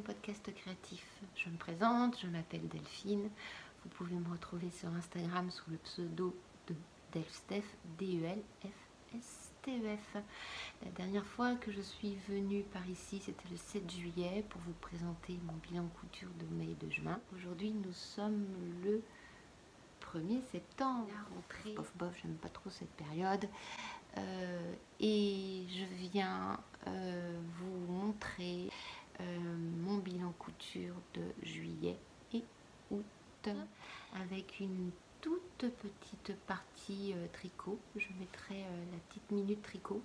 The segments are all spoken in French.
deuxième podcast créatif. Je me présente, je m'appelle Delphine. Vous pouvez me retrouver sur Instagram sous le pseudo de Delfstef, D-E-L-F-S-T-E-F. La dernière fois que je suis venue par ici, c'était le 7 juillet pour vous présenter mon bilan couture de mai et de juin. Aujourd'hui, nous sommes le 1er septembre. La rentrée. Bof bof, j'aime pas trop cette période. Et je viens vous montrer mon bilan couture de juillet et août avec une toute petite partie tricot. Je mettrai la petite minute tricot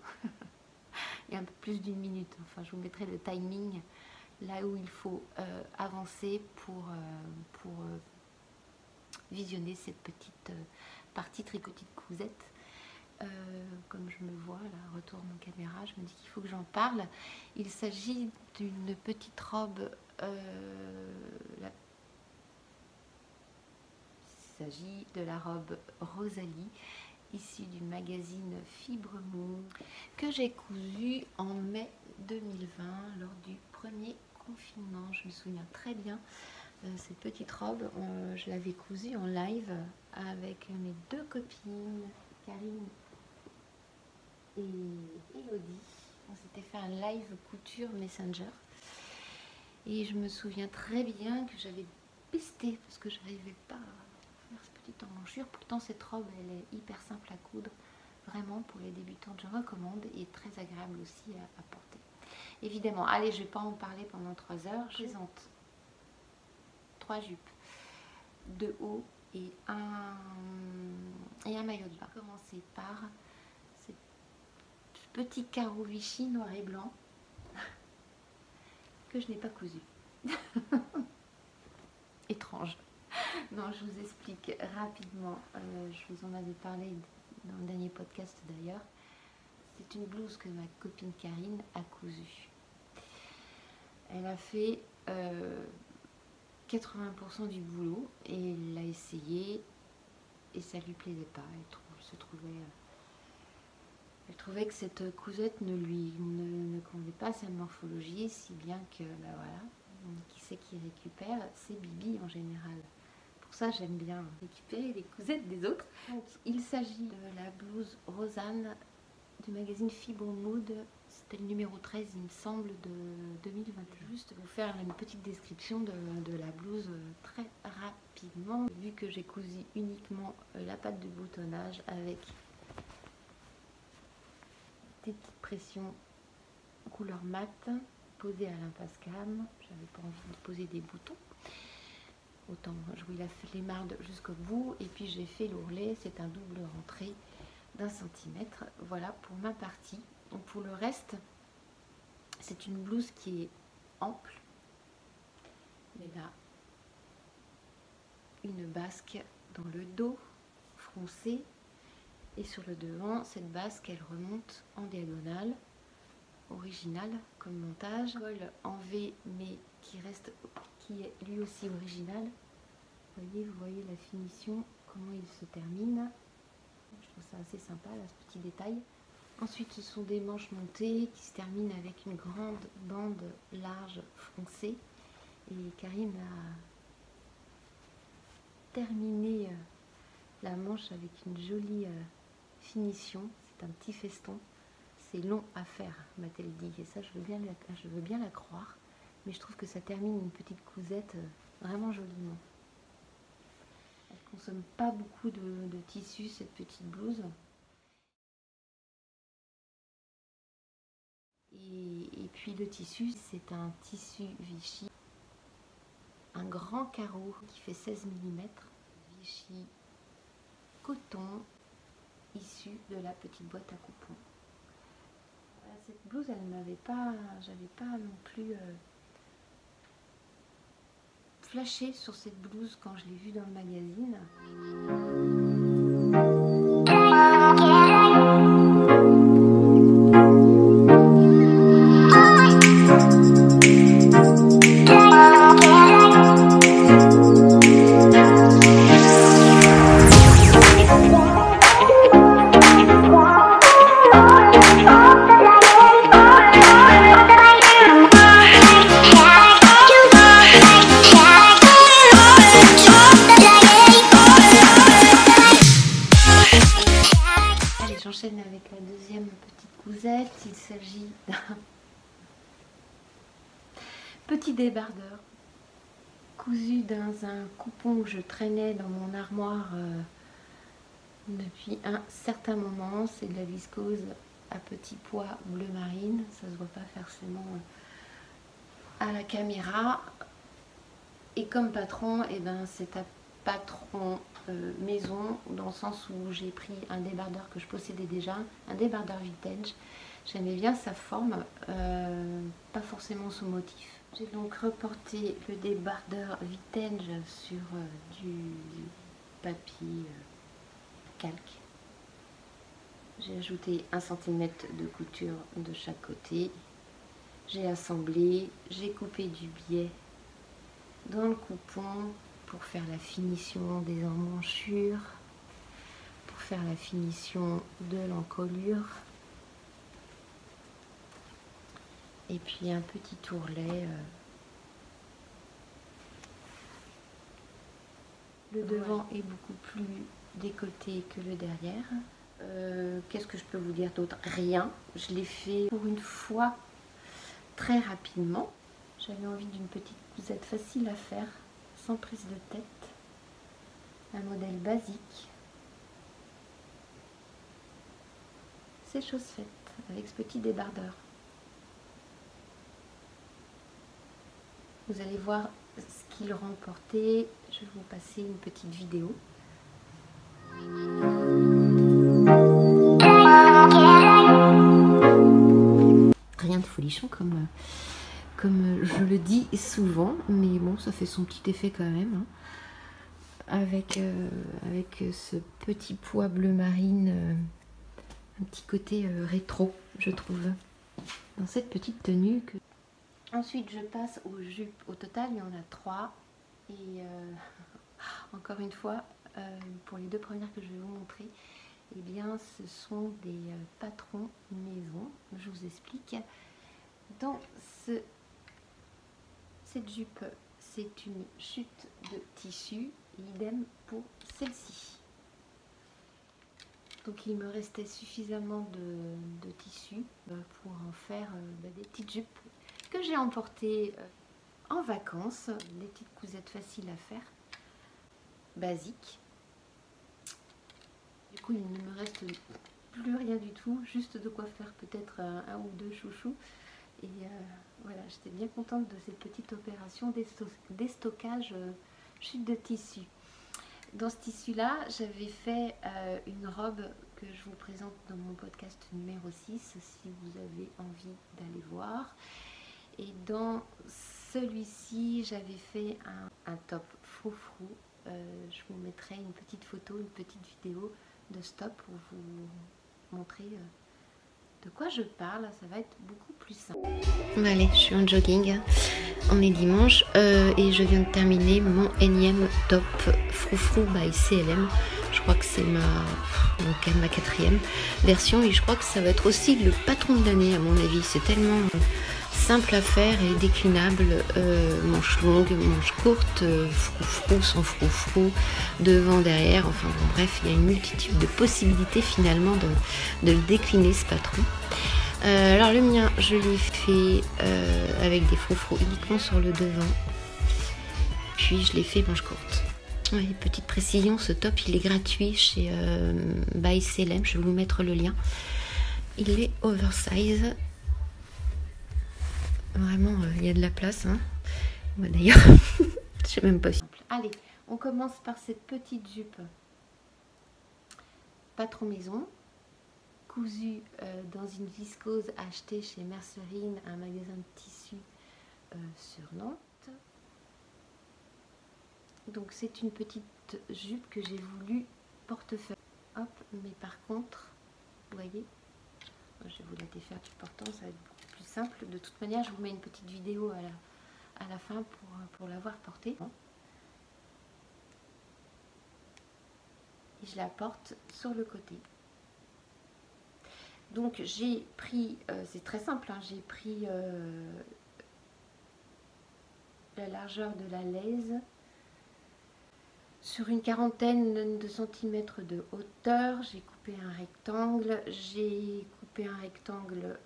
et un peu plus d'une minute. Enfin, je vous mettrai le timing là où il faut avancer pour visionner cette petite partie tricotée de cousette. Comme je me vois, là, retourne en caméra, je me dis qu'il faut que j'en parle. Il s'agit d'une petite robe, il s'agit de la robe Rosalie, issue du magazine Fibre Mou, que j'ai cousue en mai 2020, lors du premier confinement. Je me souviens très bien, cette petite robe, je l'avais cousue en live avec mes deux copines, Karine et Elodie. On s'était fait un live couture Messenger et je me souviens très bien que j'avais pesté parce que je n'arrivais pas à faire cette petite emmanchure. Pourtant cette robe elle est hyper simple à coudre, vraiment pour les débutantes je recommande, et très agréable aussi à porter. Évidemment, allez, je ne vais pas en parler pendant 3 heures. Je présente 3 jupes de haut et un maillot de bain. Je vais commencer par petit carreau Vichy noir et blanc que je n'ai pas cousu. Étrange. Non, je vous explique rapidement. Je vous en avais parlé dans le dernier podcast d'ailleurs. C'est une blouse que ma copine Karine a cousue. Elle a fait 80% du boulot et elle l'a essayé et ça lui plaisait pas. Elle trouvait que cette cousette ne convenait pas à sa morphologie, si bien que, bah voilà, qui c'est qui récupère? C'est Bibi en général. Pour ça, j'aime bien récupérer les cousettes des autres. Donc, il s'agit de la blouse Rosanne du magazine Fibre Mood. C'était le numéro 13, il me semble, de 2021. Juste vous faire une petite description de la blouse très rapidement. Vu que j'ai cousu uniquement la patte de boutonnage avec des petites pressions couleur mat posées à l'impasse cam. J'avais pas envie de poser des boutons, autant jouer la flémarde jusqu'au bout. Et puis j'ai fait l'ourlet, c'est un double rentré d'1 centimètre. Voilà pour ma partie. Donc pour le reste, c'est une blouse qui est ample, mais là une basque dans le dos froncé. Et sur le devant, cette basque, elle remonte en diagonale, original comme montage. Col en V, mais qui est lui aussi original. Vous voyez la finition, comment il se termine. Je trouve ça assez sympa, là, ce petit détail. Ensuite, ce sont des manches montées qui se terminent avec une grande bande large froncée. Et Karine a terminé la manche avec une jolie finition. C'est un petit feston, c'est long à faire, m'a-t-elle dit, et ça je veux bien la croire, mais je trouve que ça termine une petite cousette vraiment joliment. Elle consomme pas beaucoup de tissu, cette petite blouse, et puis le tissu, c'est un tissu Vichy, un grand carreau qui fait 16 mm, Vichy coton, issue de la petite boîte à coupons. Voilà, cette blouse, j'avais pas non plus flashé sur cette blouse quand je l'ai vue dans le magazine. ma petite cousette. Il s'agit d'un petit débardeur cousu dans un coupon que je traînais dans mon armoire depuis un certain moment. C'est de la viscose à petit pois bleu marine. Ça se voit pas forcément à la caméra. Et comme patron, eh ben, c'est un patron maison, dans le sens où j'ai pris un débardeur que je possédais déjà, un débardeur vintage. J'aimais bien sa forme, pas forcément son motif. J'ai donc reporté le débardeur vintage sur du papier calque. J'ai ajouté 1 cm de couture de chaque côté. J'ai assemblé, j'ai coupé du biais dans le coupon pour faire la finition des emmanchures, pour faire la finition de l'encolure. Et puis un petit ourlet. Le devant est beaucoup plus décolleté que le derrière. Qu'est-ce que je peux vous dire d'autre? Rien. Je l'ai fait pour une fois très rapidement. J'avais envie d'une petite cousette facile à faire, sans prise de tête. Un modèle basique. C'est chose faite avec ce petit débardeur. Vous allez voir ce qu'il remportait. Je vais vous passer une petite vidéo. Rien de folichon comme je le dis souvent, mais bon, ça fait son petit effet quand même. Hein. Avec ce petit pois bleu marine, un petit côté rétro, je trouve, dans cette petite tenue. Ensuite, je passe aux jupes. Au total, il y en a 3. Et encore une fois, pour les 2 premières que je vais vous montrer, eh bien, ce sont des patrons maison. Je vous explique. Dans cette jupe, c'est une chute de tissu. Idem pour celle-ci. Donc, il me restait suffisamment de tissu pour en faire des petites jupes que j'ai emportées en vacances. Des petites cousettes faciles à faire, basiques. Du coup, il ne me reste plus rien du tout, juste de quoi faire peut-être un ou 2 chouchous. Et voilà, j'étais bien contente de cette petite opération déstockage chute de tissu. Dans ce tissu-là, j'avais fait une robe que je vous présente dans mon podcast numéro 6, si vous avez envie d'aller voir. Et dans celui-ci, j'avais fait un top froufrou. Je vous mettrai une petite photo, une petite vidéo de stop pour vous montrer de quoi je parle. Ça va être beaucoup plus simple. Allez, je suis en jogging. On est dimanche et je viens de terminer mon énième top froufrou by CLM. Je crois que c'est ma 4e version et je crois que ça va être aussi le patron de l'année à mon avis. C'est tellement simple à faire et déclinable, manches longues, manches courtes, froufrou, sans froufrou, devant, derrière, enfin bon, bref, il y a une multitude de possibilités finalement de le décliner ce patron. Alors le mien, je l'ai fait avec des froufrous uniquement sur le devant, puis je l'ai fait manches courtes. Oui, petite précision, ce top il est gratuit chez by CLM, je vais vous mettre le lien. Il est oversize. Vraiment, il y a de la place. Hein. Ouais, d'ailleurs, je sais même pas. Allez, on commence par cette petite jupe patron maison, cousue dans une viscose achetée chez Mercerine, un magasin de tissus sur Nantes. Donc c'est une petite jupe que j'ai voulu portefeuille. Hop, mais par contre, vous voyez, je vais vous la défaire du portant, ça va être beaucoup plus simple. De toute manière, je vous mets une petite vidéo à la fin pour l'avoir portée. Et je la porte sur le côté. Donc j'ai pris, c'est très simple, hein, j'ai pris la largeur de la laise sur une 40aine de centimètres de hauteur. J'ai coupé un rectangle, j'ai coupé coupé un rectangle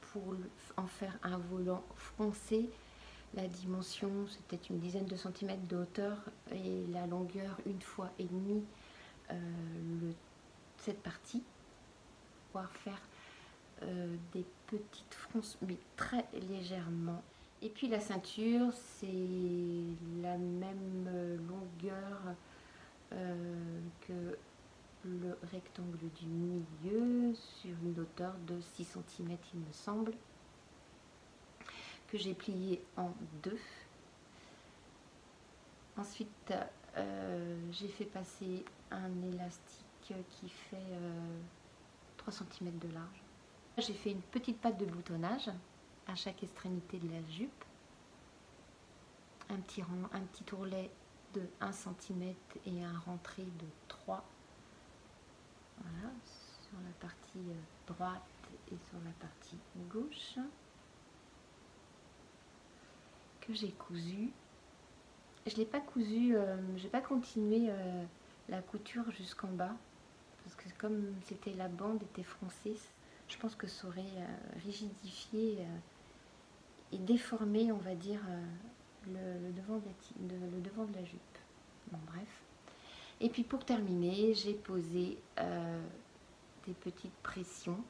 pour en faire un volant froncé. La dimension, c'était une dizaine de centimètres de hauteur et la longueur 1,5 fois cette partie. Pouvoir faire des petites fronces, mais très légèrement. Et puis la ceinture, c'est la même longueur que le rectangle du milieu, sur une hauteur de 6 cm il me semble, que j'ai plié en deux. Ensuite j'ai fait passer un élastique qui fait 3 cm de large. J'ai fait une petite patte de boutonnage à chaque extrémité de la jupe, un petit ourlet de 1 cm et un rentré de 3. Voilà, sur la partie droite et sur la partie gauche, que j'ai cousu. Je l'ai pas cousu, j'ai pas continué la couture jusqu'en bas, parce que comme c'était la bande était froncée, je pense que ça aurait rigidifié et déformé, on va dire, le devant de la jupe. Bon, bref. Et puis pour terminer, j'ai posé des petites pressions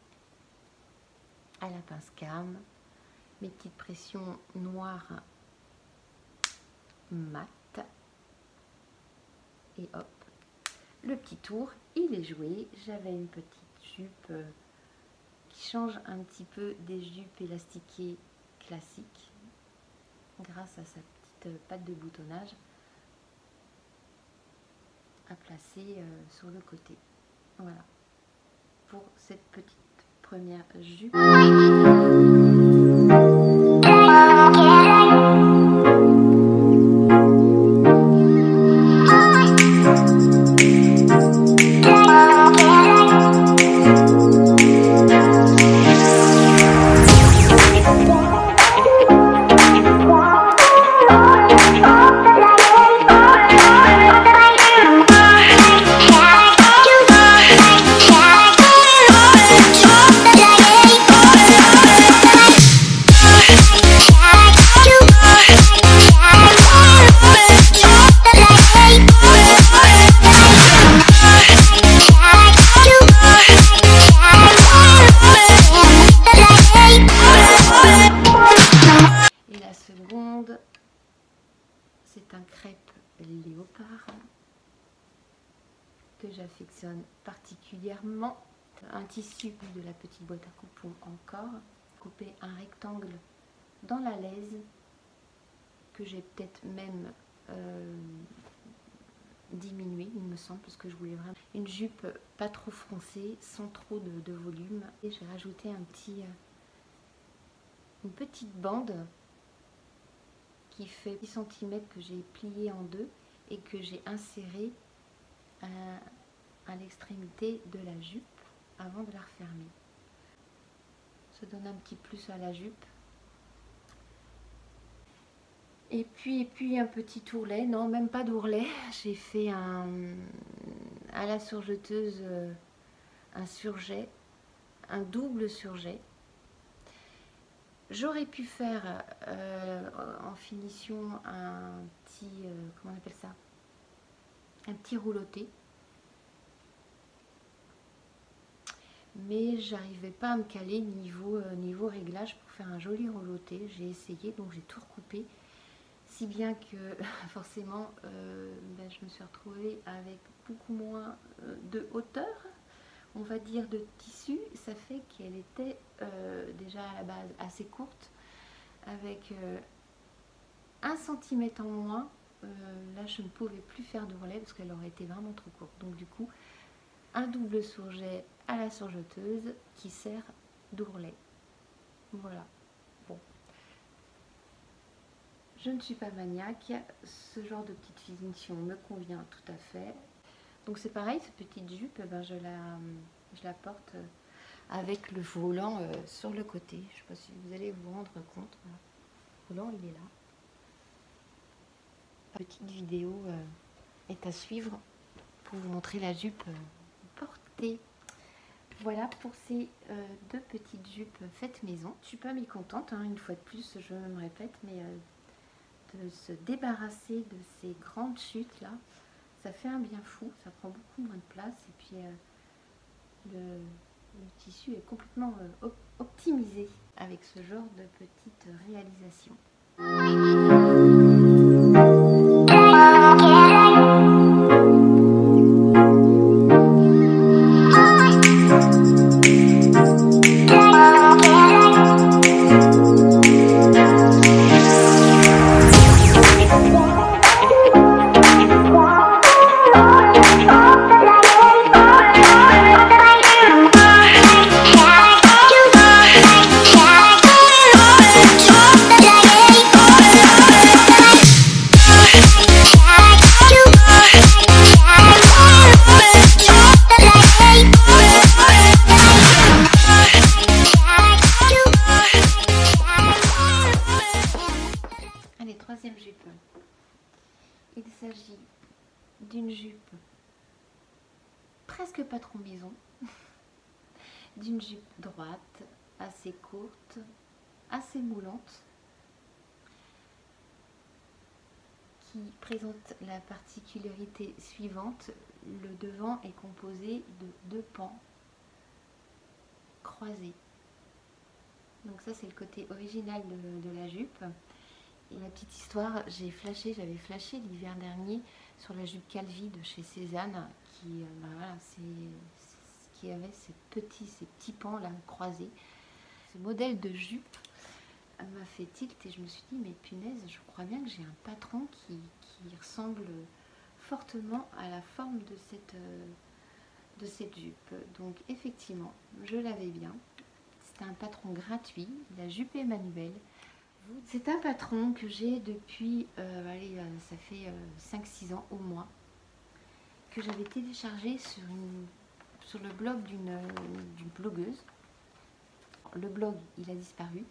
à la pince cam, mes petites pressions noires mat, et hop, le petit tour il est joué. J'avais une petite jupe qui change un petit peu des jupes élastiquées classiques grâce à sa petite patte de boutonnage à placer sur le côté. Voilà pour cette petite première jupe. C'est un crêpe léopard que j'affectionne particulièrement. Un tissu de la petite boîte à coupons encore. Couper un rectangle dans la laise que j'ai peut-être même diminué, il me semble, parce que je voulais vraiment une jupe pas trop froncée, sans trop de volume. Et j'ai rajouté une petite bande qui fait 10 cm que j'ai plié en deux et que j'ai inséré à l'extrémité de la jupe avant de la refermer. Ça donne un petit plus à la jupe. Et puis un petit ourlet, non même pas d'ourlet, j'ai fait à la surjeteuse un surjet, un double surjet. J'aurais pu faire en finition un petit, comment on appelle ça, un petit rouloté, mais j'arrivais pas à me caler niveau réglage pour faire un joli rouloté. J'ai essayé, donc j'ai tout recoupé, si bien que forcément je me suis retrouvée avec beaucoup moins de hauteur, on va dire, de tissu. Ça fait qu'elle était déjà à la base assez courte, avec 1 cm en moins. Là je ne pouvais plus faire de relais parce qu'elle aurait été vraiment trop courte. Donc du coup un double surjet à la surjeteuse qui sert d'ourlet. Voilà. Bon, je ne suis pas maniaque, ce genre de petite finition me convient tout à fait. Donc c'est pareil, cette petite jupe, je la porte avec le volant sur le côté. Je ne sais pas si vous allez vous rendre compte. Le volant il est là. La petite vidéo est à suivre pour vous montrer la jupe portée. Voilà pour ces deux petites jupes faites maison. Je suis pas mécontente, hein, une fois de plus, je me répète, mais de se débarrasser de ces grandes chutes là, ça fait un bien fou, ça prend beaucoup moins de place et puis le tissu est complètement optimisé avec ce genre de petite réalisation. Allez, troisième jupe. Il s'agit d'une jupe presque patron maison, d'une jupe droite, assez courte, assez moulante, qui présente la particularité suivante: le devant est composé de deux pans croisés. Donc ça c'est le côté original de la jupe. Et la petite histoire, j'avais flashé l'hiver dernier sur la jupe Calvi de chez Cézanne, qui, voilà, qui avait ces petits pans là croisés. Ce modèle de jupe m'a fait tilt et je me suis dit, mais punaise, je crois bien que j'ai un patron qui ressemble fortement à la forme de cette jupe. Donc effectivement, je l'avais bien. C'est un patron gratuit, la jupe est manuelle. C'est un patron que j'ai depuis, allez, ça fait 5-6 ans au moins, que j'avais téléchargé sur le blog d'une blogueuse. Le blog, il a disparu.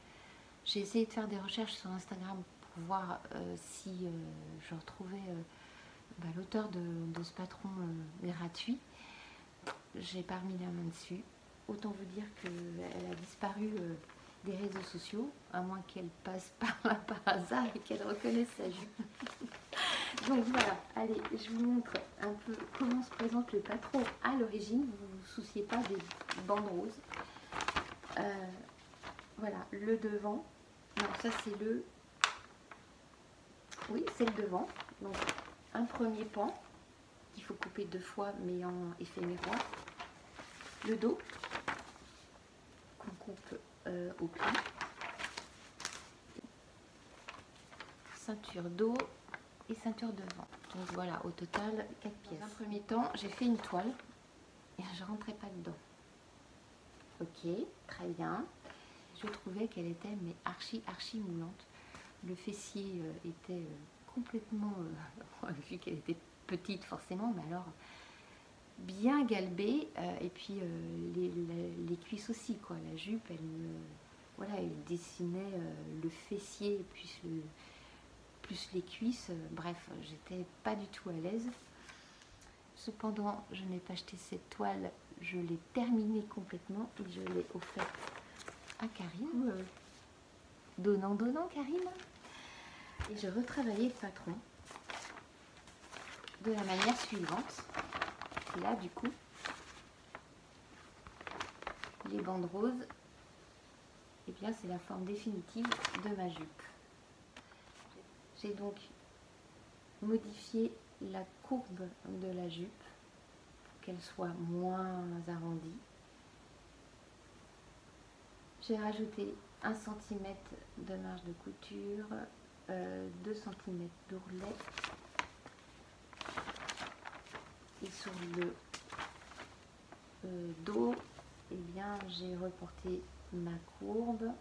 J'ai essayé de faire des recherches sur Instagram pour voir si je retrouvais l'auteur de ce patron gratuit. J'ai pas remis la main dessus. Autant vous dire qu'elle a disparu des réseaux sociaux, à moins qu'elle passe par là par hasard et qu'elle reconnaisse sa jupe. Donc voilà, allez, je vous montre un peu comment se présente le patron à l'origine. Vous vous souciez pas des bandes roses. Voilà, le devant. Non, ça c'est le... Oui, c'est le devant. Donc un premier pan qu'il faut couper 2 fois, mais en effet miroir. Le dos qu'on coupe au pli. Ceinture dos et ceinture devant. Donc voilà, au total 4 pièces. Dans un premier temps, j'ai fait une toile et je rentrais pas dedans. Ok, très bien. Je trouvais qu'elle était mais archi moulante. Le fessier était complètement, vu qu'elle était petite forcément, mais alors bien galbée, et puis les cuisses aussi, quoi. La jupe, voilà, elle dessinait le fessier plus les cuisses. Bref, j'étais pas du tout à l'aise. Cependant, je n'ai pas acheté cette toile, je l'ai terminée complètement et je l'ai offerte à Karine. Donnant, Karine. Et je retravaillais le patron de la manière suivante. Et là, du coup, les bandes roses, et bien c'est la forme définitive de ma jupe. J'ai donc modifié la courbe de la jupe pour qu'elle soit moins arrondie. J'ai rajouté 1 cm de marge de couture, 2 cm d'ourlet, et sur le dos, eh bien j'ai reporté ma courbe,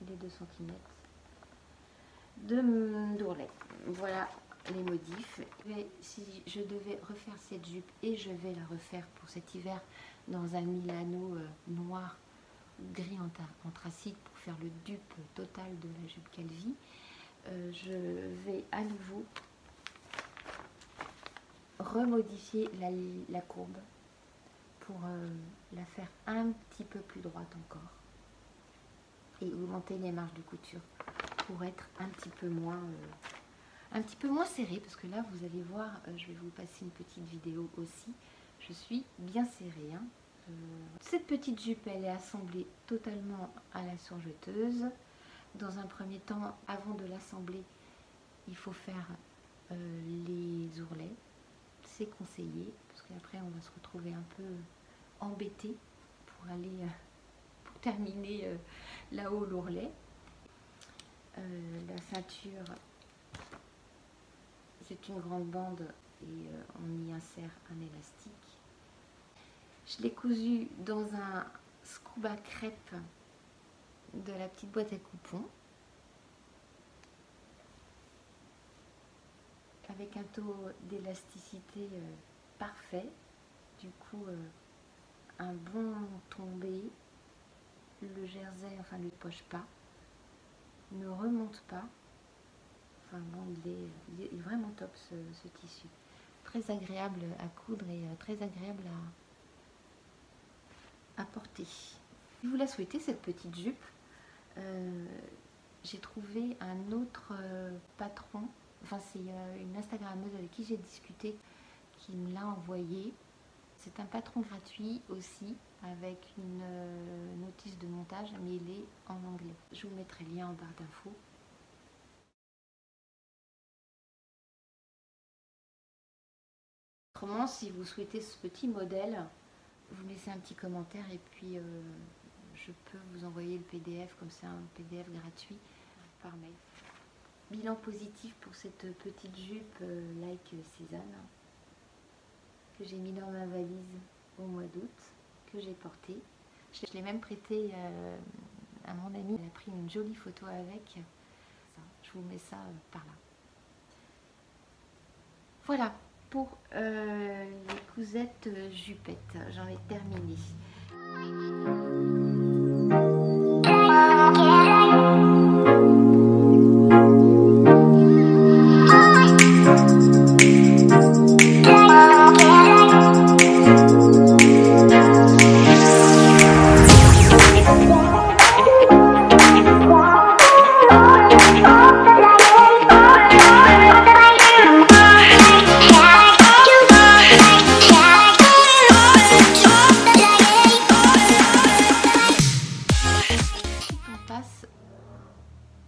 les 2 cm d'ourlet. Voilà les modifs. Mais si je devais refaire cette jupe, et je vais la refaire pour cet hiver dans un Milano noir gris anthracite pour faire le dupe total de la jupe Calvi, je vais à nouveau remodifier la courbe pour la faire un petit peu plus droite encore et augmenter les marges de couture pour être un petit peu moins serrée, parce que là vous allez voir, je vais vous passer une petite vidéo aussi, je suis bien serrée, hein. Cette petite jupe, elle est assemblée totalement à la surjeteuse. Dans un premier temps, avant de l'assembler, il faut faire les ourlets, c'est conseillé, parce qu'après on va se retrouver un peu embêté pour aller pour terminer là-haut l'ourlet. La ceinture, c'est une grande bande et on y insère un élastique. Je l'ai cousu dans un scuba crêpe de la petite boîte à coupons, avec un taux d'élasticité parfait, du coup un bon tombé, le jersey, enfin ne poche pas, ne remonte pas, enfin bon, il est vraiment top ce tissu, très agréable à coudre et très agréable à porter. Si vous la souhaitez, cette petite jupe, j'ai trouvé un autre patron, enfin c'est une Instagrammeuse avec qui j'ai discuté qui me l'a envoyé. C'est un patron gratuit aussi avec une notice de montage, mais il est en anglais. Je vous mettrai le lien en barre d'infos. Autrement, si vous souhaitez ce petit modèle, vous laissez un petit commentaire et puis je peux vous envoyer le PDF, comme c'est un PDF gratuit, par mail. Bilan positif pour cette petite jupe like Cézanne que j'ai mis dans ma valise au mois d'août, que j'ai portée. Je l'ai même prêtée à mon amie, elle a pris une jolie photo avec. Je vous mets ça par là. Voilà pour les cousettes jupettes, j'en ai terminé.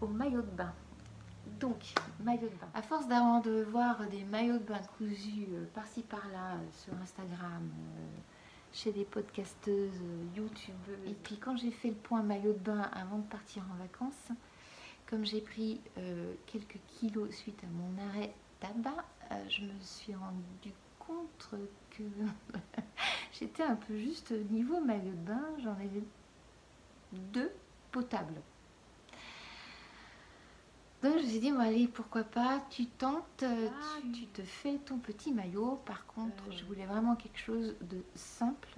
Au maillot de bain. Donc, maillot de bain. À force de voir des maillots de bain cousus par-ci par-là sur Instagram, chez des podcasteuses, youtubeuses, et puis quand j'ai fait le point maillot de bain avant de partir en vacances, comme j'ai pris quelques kilos suite à mon arrêt tabac, je me suis rendu compte que j'étais un peu juste niveau maillot de bain. J'en avais 2 potables. Donc je me suis dit, bon, allez, pourquoi pas, tu tentes, tu te fais ton petit maillot. Par contre, je voulais vraiment quelque chose de simple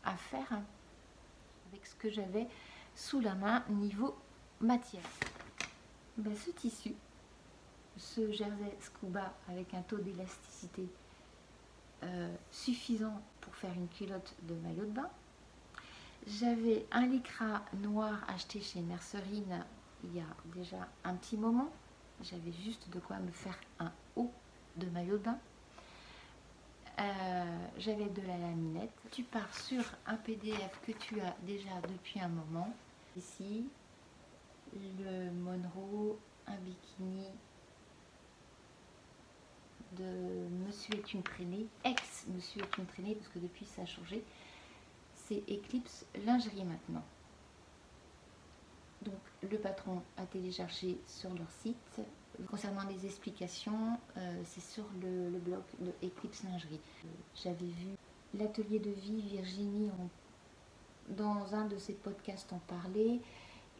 à faire avec ce que j'avais sous la main niveau matière. Ben, ce tissu, ce jersey scuba avec un taux d'élasticité suffisant pour faire une culotte de maillot de bain. J'avais un lycra noir acheté chez Mercerine il y a déjà un petit moment. J'avais juste de quoi me faire un haut de maillot de bain. J'avais de la laminette. Tu pars sur un PDF que tu as déjà depuis un moment. Ici, le Monroe, un bikini de Monsieur est une traînée, ex-Monsieur est une traînée, parce que depuis ça a changé. C'est Eclipse Lingerie maintenant. Donc le patron a téléchargé sur leur site. Concernant les explications, c'est sur le blog de Eclipse Lingerie. J'avais vu l'atelier de vie Virginie dans un de ses podcasts en parler,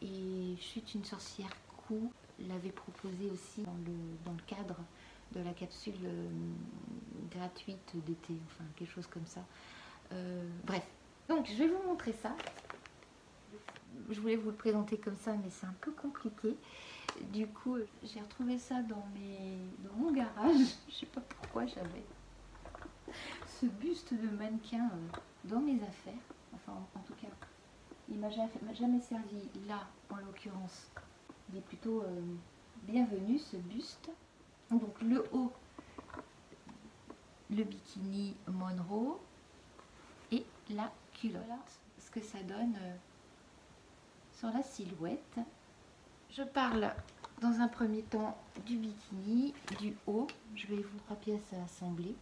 et Chute une sorcière coup l'avait proposé aussi dans le cadre de la capsule gratuite d'été, enfin quelque chose comme ça. Bref, donc je vais vous montrer ça. Je voulais vous le présenter comme ça, mais c'est un peu compliqué. Du coup, j'ai retrouvé ça dans mon garage. Je sais pas pourquoi j'avais ce buste de mannequin dans mes affaires. Enfin, en tout cas, il m'a jamais servi. Là, en l'occurrence, il est plutôt bienvenu, ce buste. Donc, le haut, le bikini Monroe et la culotte. Voilà ce que ça donne sur la silhouette. Je parle dans un premier temps du bikini, du haut. Je vais vous 3 pièces à assembler.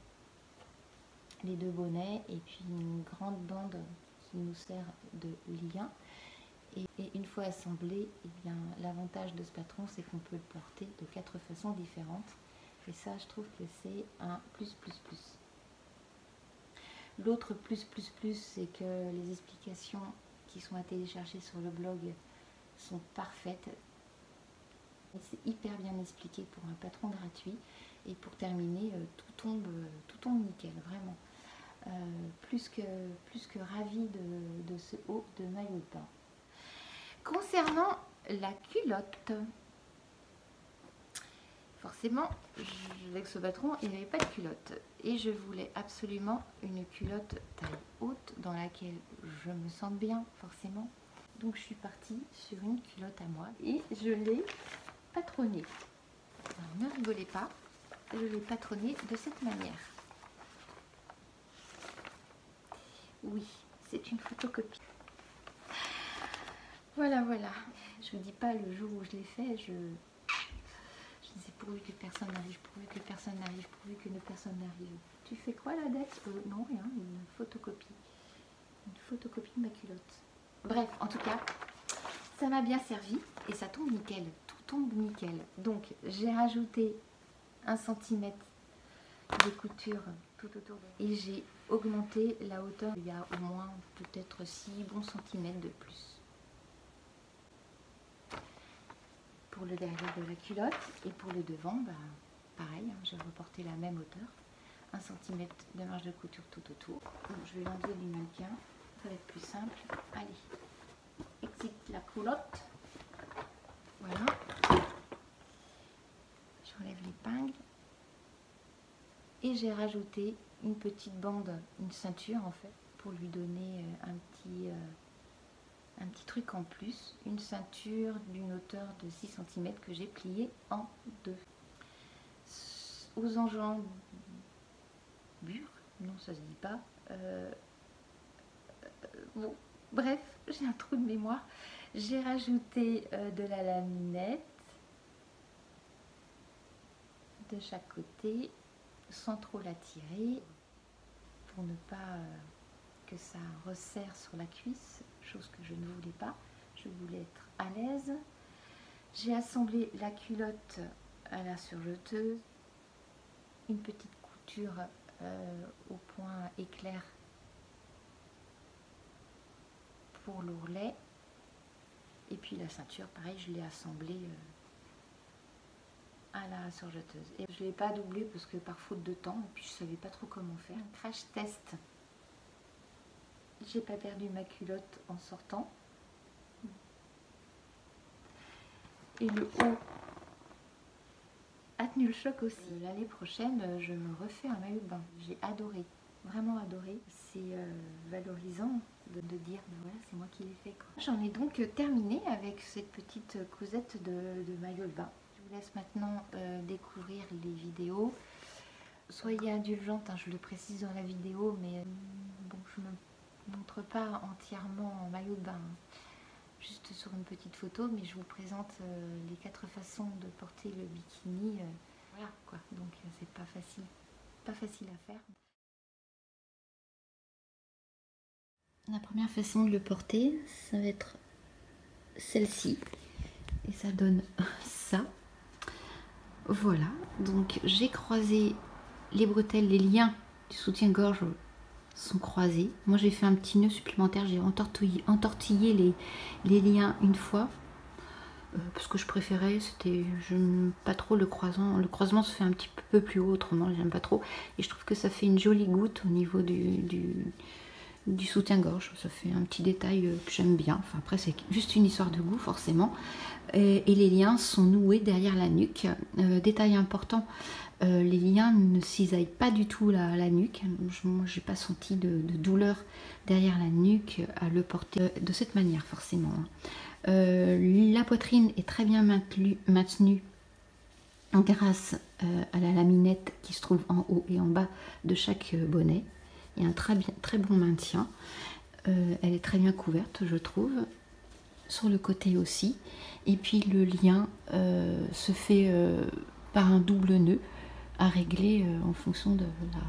Les 2 bonnets et puis une grande bande qui nous sert de lien. Et une fois assemblé, eh bien, l'avantage de ce patron, c'est qu'on peut le porter de 4 façons différentes. Et ça, je trouve que c'est un plus. L'autre plus, c'est que les explications qui sont à télécharger sur le blog sont parfaites. C'est hyper bien expliqué pour un patron gratuit. Et pour terminer, tout tombe nickel, vraiment. Plus que ravie de ce haut de maillot de bain. Concernant la culotte, forcément, avec ce patron, il n'y avait pas de culotte. Et je voulais absolument une culotte taille haute dans laquelle je me sente bien, forcément. Donc je suis partie sur une culotte à moi et je l'ai patronnée. Alors ne rigolez pas, je l'ai patronnée de cette manière. Oui, c'est une photocopie. Voilà. Je vous dis pas le jour où je l'ai fait, je disais pourvu que personne n'arrive, pourvu que personne n'arrive, pourvu que personne n'arrive. Tu fais quoi là, Dex? Non, rien, une photocopie. Une photocopie de ma culotte. Bref, en tout cas, ça m'a bien servi et ça tombe nickel. Tout tombe nickel. Donc, j'ai rajouté 1 cm de couture tout autour et j'ai augmenté la hauteur. Il y a au moins peut-être 6 bons centimètres de plus. Pour le derrière de la culotte et pour le devant, bah, pareil, hein, j'ai reporté la même hauteur. 1 cm de marge de couture tout autour. Donc, je vais l'enlever du mannequin, ça va être plus simple. Allez, exit la culotte. Voilà. J'enlève l'épingle. Et j'ai rajouté une petite bande, une ceinture en fait, pour lui donner un petit truc en plus. Une ceinture d'une hauteur de 6 cm que j'ai pliée en 2. Aux enjambures, non ça se dit pas. Bon, bref, j'ai un trou de mémoire. J'ai rajouté de la laminette de chaque côté, sans trop la tirer, pour ne pas que ça resserre sur la cuisse, chose que je ne voulais pas. Je voulais être à l'aise. J'ai assemblé la culotte à la surjeteuse, une petite couture au point éclair pour l'ourlet, et puis la ceinture, pareil, je l'ai assemblée à la surjeteuse. Et je ne l'ai pas doublée parce que par faute de temps, et puis je savais pas trop comment faire. Un crash test. J'ai pas perdu ma culotte en sortant. Et le haut a tenu le choc aussi. L'année prochaine, je me refais un maillot de bain. J'ai adoré, vraiment adoré. C'est valorisant de dire, ben voilà, c'est moi qui l'ai fait. J'en ai donc terminé avec cette petite cousette de maillot de bain. Je vous laisse maintenant découvrir les vidéos. Soyez indulgente, hein, je le précise dans la vidéo, mais bon, je ne montre pas entièrement en maillot de bain, hein, juste sur une petite photo, mais je vous présente les 4 façons de porter le bikini. Voilà quoi, donc c'est pas facile à faire. La première façon de le porter, ça va être celle-ci, et ça donne ça. Voilà, donc j'ai croisé les bretelles, les liens du soutien-gorge sont croisés. Moi j'ai fait un petit nœud supplémentaire, j'ai entortillé les liens une fois, parce que je préférais, je n'aime pas trop le croisement. Le croisement se fait un petit peu plus haut, autrement j'aime pas trop. Et je trouve que ça fait une jolie goutte au niveau du du soutien-gorge. Ça fait un petit détail que j'aime bien. Enfin, après, c'est juste une histoire de goût, forcément. Et les liens sont noués derrière la nuque. Détail important, les liens ne cisaillent pas du tout la nuque. Moi, j'ai pas senti de douleur derrière la nuque à le porter de cette manière, forcément. La poitrine est très bien maintenue grâce à la laminette qui se trouve en haut et en bas de chaque bonnet. Il y a un très bon maintien. Elle est très bien couverte, je trouve. Sur le côté aussi. Et puis le lien se fait par un double nœud à régler en fonction de la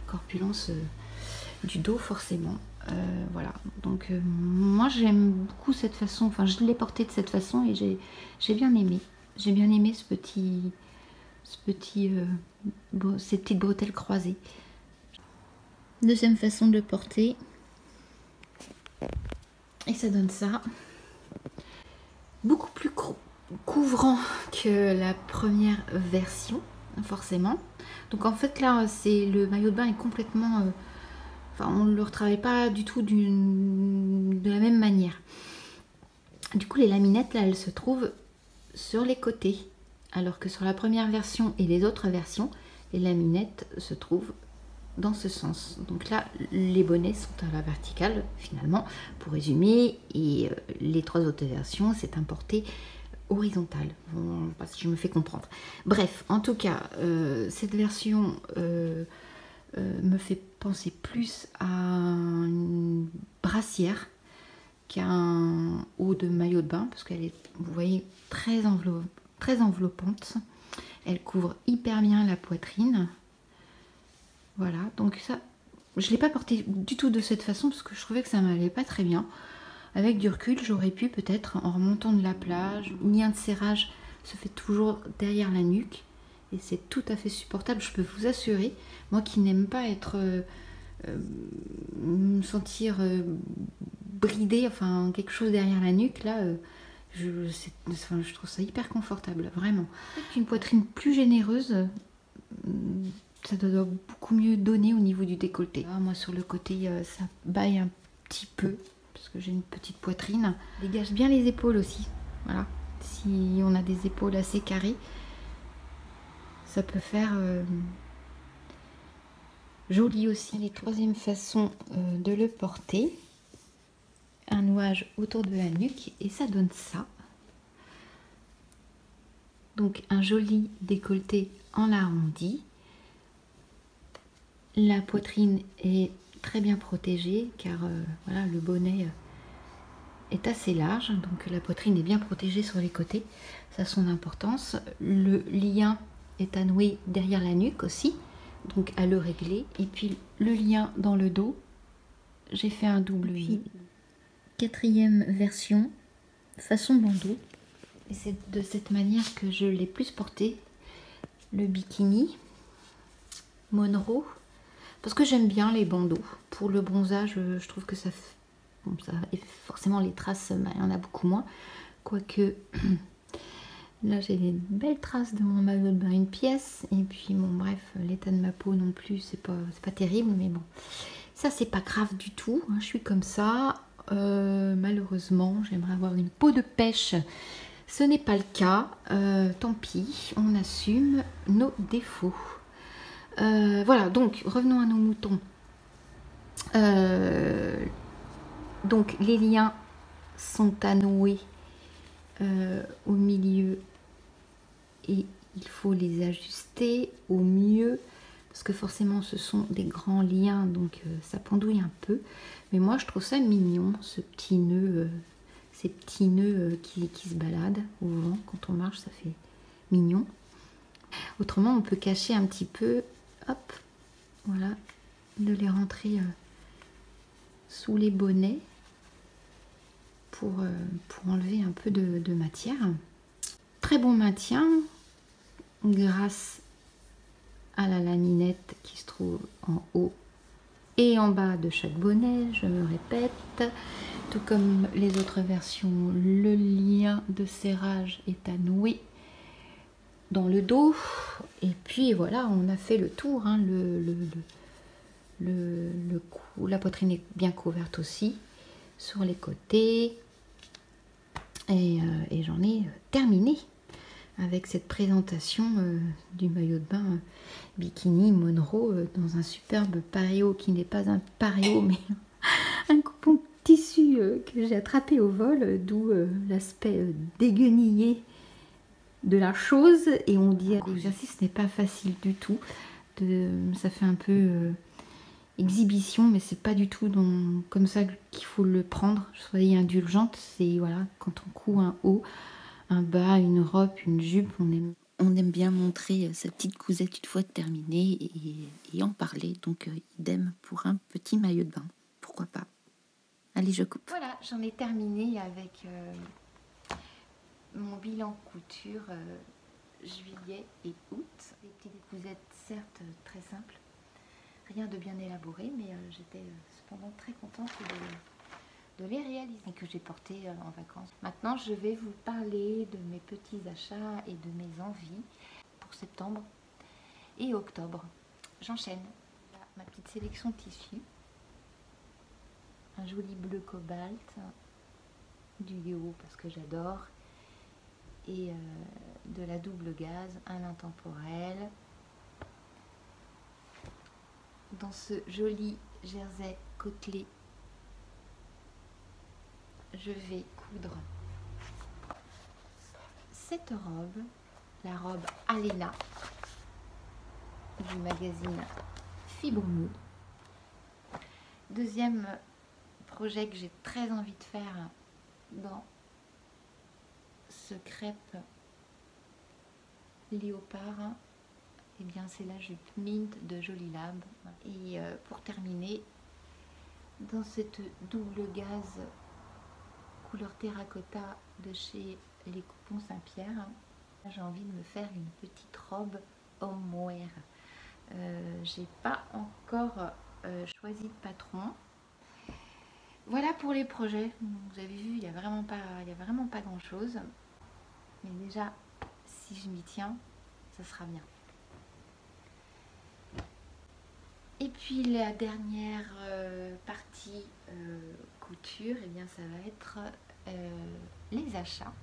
corpulence du dos, forcément. Voilà, donc moi j'aime beaucoup cette façon, enfin je l'ai porté de cette façon et j'ai bien aimé. J'ai bien aimé ces petites bretelles croisées. Deuxième façon de le porter. Et ça donne ça. Beaucoup plus couvrant que la première version, forcément. Donc en fait là, le maillot de bain est complètement... Enfin, on ne le retravaille pas du tout de la même manière. Du coup, les laminettes, là, elles se trouvent sur les côtés. Alors que sur la première version et les autres versions, les laminettes se trouvent dans ce sens. Donc là, les bonnets sont à la verticale, finalement, pour résumer. Et les trois autres versions, c'est un porté horizontal. Bon, parce que je me fais comprendre. Bref, en tout cas, cette version... me fait penser plus à une brassière qu'à un haut de maillot de bain parce qu'elle est, vous voyez, très enveloppante. Elle couvre hyper bien la poitrine. Voilà, donc ça, je ne l'ai pas porté du tout de cette façon parce que je trouvais que ça m'allait pas très bien. Avec du recul, j'aurais pu peut-être, en remontant de la plage, lien de serrage se fait toujours derrière la nuque. Et c'est tout à fait supportable, je peux vous assurer. Moi qui n'aime pas me sentir bridée, enfin quelque chose derrière la nuque, là, je trouve ça hyper confortable, vraiment. Une poitrine plus généreuse, ça doit beaucoup mieux donner au niveau du décolleté. Ah, moi sur le côté, ça baille un petit peu, parce que j'ai une petite poitrine. Dégage bien les épaules aussi, voilà. Si on a des épaules assez carrées, ça peut faire joli aussi. Les troisième façon de le porter, un nouage autour de la nuque et ça donne ça. Donc un joli décolleté en arrondi. La poitrine est très bien protégée car voilà, le bonnet est assez large, donc la poitrine est bien protégée sur les côtés, ça a son importance. Le lien est à nouer derrière la nuque aussi, donc à le régler. Et puis le lien dans le dos, j'ai fait un double nœud. Quatrième version, façon bandeau. Et c'est de cette manière que je l'ai plus porté, le bikini Monroe, parce que j'aime bien les bandeaux. Pour le bronzage, je trouve que ça, et forcément les traces, il y en a beaucoup moins, quoique... Là, j'ai des belles traces de mon maillot de bain, une pièce. Et puis, bon, bref, l'état de ma peau non plus, c'est pas terrible. Mais bon, ça, c'est pas grave du tout. Hein, je suis comme ça. Malheureusement, j'aimerais avoir une peau de pêche. Ce n'est pas le cas. Tant pis, on assume nos défauts. Voilà, donc, revenons à nos moutons. Donc, les liens sont à nouer au milieu et il faut les ajuster au mieux parce que forcément ce sont des grands liens donc ça pendouille un peu, mais moi je trouve ça mignon, ce petit nœud, ces petits nœuds qui se baladent au vent quand on marche, ça fait mignon. Autrement on peut cacher un petit peu, hop, voilà, de les rentrer sous les bonnets pour enlever un peu de matière. Très bon maintien grâce à la laminette qui se trouve en haut et en bas de chaque bonnet, je me répète. Tout comme les autres versions, le lien de serrage est à nouer dans le dos. Et puis voilà, on a fait le tour, hein, le cou, la poitrine est bien couverte aussi, sur les côtés. Et j'en ai terminé avec cette présentation du maillot de bain bikini Monroe dans un superbe pareo qui n'est pas un pareo mais un coupon tissu que j'ai attrapé au vol, d'où l'aspect déguenillé de la chose. Et on dit l'exercice n'est pas facile du tout, ça fait un peu exhibition, mais c'est pas du tout comme ça qu'il faut le prendre. Soyez indulgente, c'est voilà, quand on coud un haut, un bas, une robe, une jupe, on aime bien montrer sa petite cousette une fois terminée et en parler. Donc idem pour un petit maillot de bain, pourquoi pas. Allez, je coupe. Voilà, j'en ai terminé avec mon bilan couture juillet et août. Des petites cousettes certes très simples, rien de bien élaboré, mais j'étais cependant très contente de les réaliser et que j'ai porté en vacances. Maintenant, je vais vous parler de mes petits achats et de mes envies pour septembre et octobre. J'enchaîne. Ma petite sélection de tissus. Un joli bleu cobalt, du Yeo parce que j'adore, et de la double gaze, un intemporel. Dans ce joli jersey côtelé, je vais coudre cette robe, la robe Alena du magazine Fibre Mood. Deuxième projet que j'ai très envie de faire dans ce crêpe léopard, et bien c'est la jupe mint de Jolie Lab. Et pour terminer, dans cette double gaze couleur terracotta de chez Les Coupons Saint-Pierre, j'ai envie de me faire une petite robe homeware. J'ai pas encore choisi de patron. Voilà pour les projets. Vous avez vu, il n'y a vraiment pas grand chose, mais déjà si je m'y tiens, ça sera bien. Et puis la dernière partie couture, et bien ça va être les achats.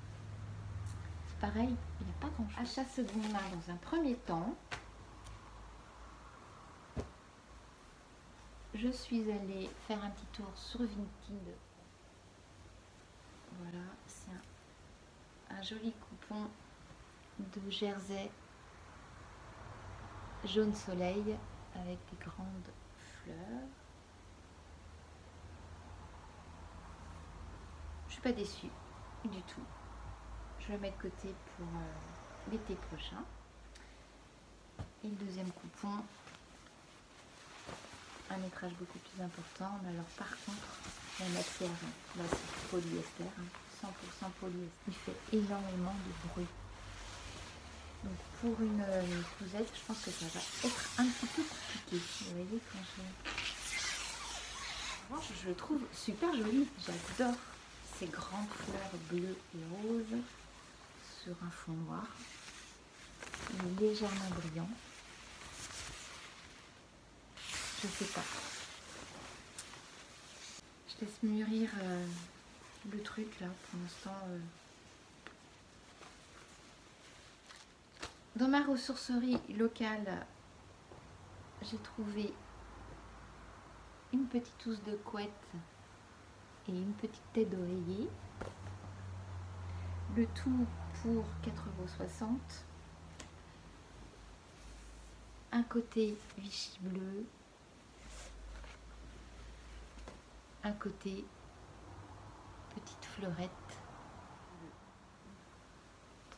C'est pareil, il n'y a pas grand chose. Achat seconde main dans un premier temps. Je suis allée faire un petit tour sur Vinted. Voilà, c'est un joli coupon de jersey jaune soleil avec des grandes fleurs. Je suis pas déçue du tout. Je le mets de côté pour l'été prochain. Et le deuxième coupon, un métrage beaucoup plus important, mais alors par contre la matière, là c'est polyester, 100% polyester, il fait énormément de bruit. Donc pour une cousette, je pense que ça va être un petit peu compliqué. Vous voyez quand je le trouve super joli, j'adore ces grandes fleurs bleues et roses sur un fond noir. Il est légèrement brillant. Je sais pas. Je laisse mûrir le truc là pour l'instant. Dans ma ressourcerie locale, j'ai trouvé une petite housse de couette et une petite tête d'oreiller. Le tout pour 4,60 €. Un côté Vichy bleu, un côté petite fleurette.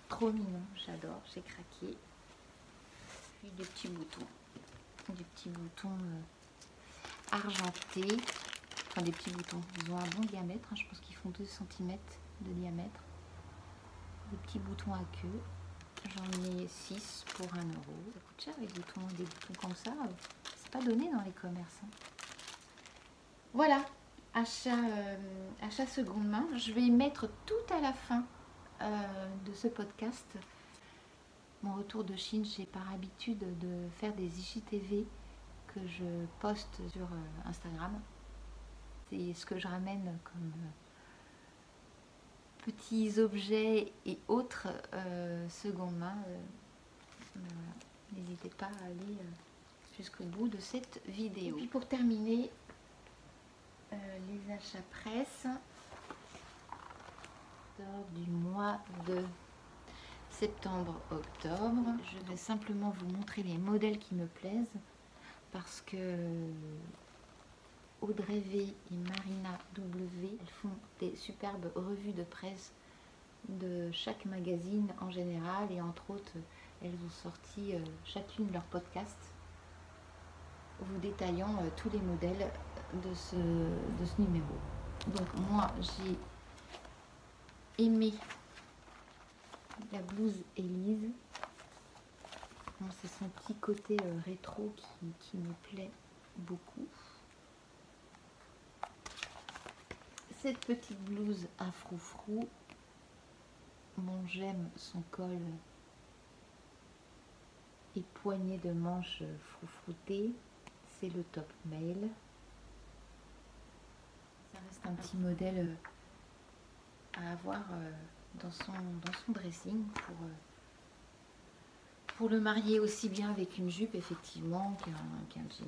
Trop mignon, j'adore, j'ai craqué. Puis des petits boutons argentés, enfin des petits boutons, ils ont un bon diamètre, je pense qu'ils font 2 cm de diamètre. Des petits boutons à queue, j'en ai 6 pour 1 €. Ça coûte cher les boutons, des boutons comme ça, c'est pas donné dans les commerces. Voilà, achat seconde main. Je vais mettre tout à la fin de ce podcast. Mon retour de Chine, j'ai par habitude de faire des IGTV que que je poste sur Instagram. C'est ce que je ramène comme petits objets et autres seconde main. Voilà. N'hésitez pas à aller jusqu'au bout de cette vidéo. Et puis pour terminer, les achats presse du mois de septembre-octobre. Je vais simplement vous montrer les modèles qui me plaisent parce que Audrey V et Marina W, elles font des superbes revues de presse de chaque magazine en général, et entre autres elles ont sorti chacune leur podcast vous détaillant tous les modèles de ce numéro. Donc moi j'ai aimé la blouse Élise. Bon, c'est son petit côté rétro qui me plaît beaucoup. Cette petite blouse à froufrou, bon, j'aime son col et poignée de manches froufroutées. C'est le top mail. Ça reste un petit modèle à avoir dans son dressing pour le marier aussi bien avec une jupe effectivement qu'un jean.